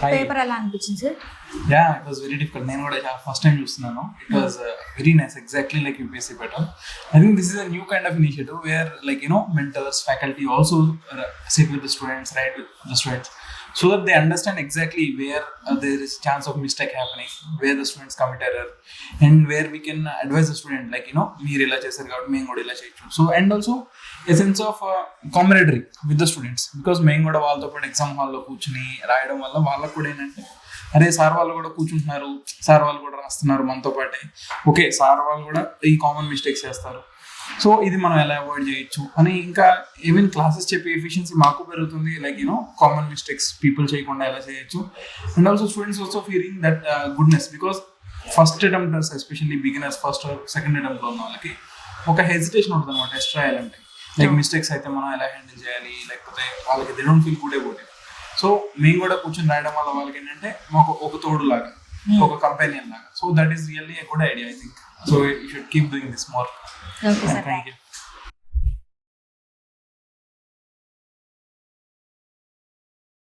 Paper ఎలా అనిపించింది sir? Yeah, it was very difficult. నేను కూడా ఫస్ట్ టైం చూస్తున్నాను. It was very nice, exactly like UPSC pattern. I think this is a new kind of initiative where, like, you know, mentors, faculty also sit with the students, write with the students, so that they understand exactly where there is chance of mistake happening, where the students commit error, and where we can advise the student, like, you know, మీరు ఇలా చేశారు కాబట్టి మేము కూడా ఇలా చేయొచ్చు. So and also a sense of camaraderie with the students, because మేము కూడా వాళ్ళతో పాటు ఎగ్జామ్ హాల్లో కూర్చుని రాయడం వల్ల వాళ్ళకు కూడా ఏంటంటే, అరే సార్ వాళ్ళు కూడా కూర్చుంటున్నారు, సార్ వాళ్ళు కూడా రాస్తున్నారు మనతో పాటే, ఓకే సార్ వాళ్ళు కూడా ఈ కామన్ మిస్టేక్స్ చేస్తారు, సో ఇది మనం ఎలా అవాయిడ్ చేయొచ్చు అని. ఇంకా ఈవెన్ క్లాసెస్ చెప్పే ఎఫిషియన్సీ మాకు పెరుగుతుంది, like you know common mistakes people చేయకుండా ఎలా చేయొచ్చు. And also students also feeling that goodness, because first attempters especially beginners, first second అటెంప్ట్లో ఉన్న వాళ్ళకి ఒక హెజిటేషన్ ఉంటుంది అనమాట టెస్ట్ రాయాలంటే, లైక్ మిస్టేక్స్ అయితే మనం ఎలా హ్యాండిల్ చేయాలి, లేకపోతే వాళ్ళకి they don't feel good about it. So మేము కూడా కూర్చొని రాయడం వల్ల వాళ్ళకి ఏంటంటే మాకు ఒక తోడు లాగా, ఒక కంపెనీ లాగా. So that is really a good idea, I think. So you should keep doing this more. Okay sir, thank you.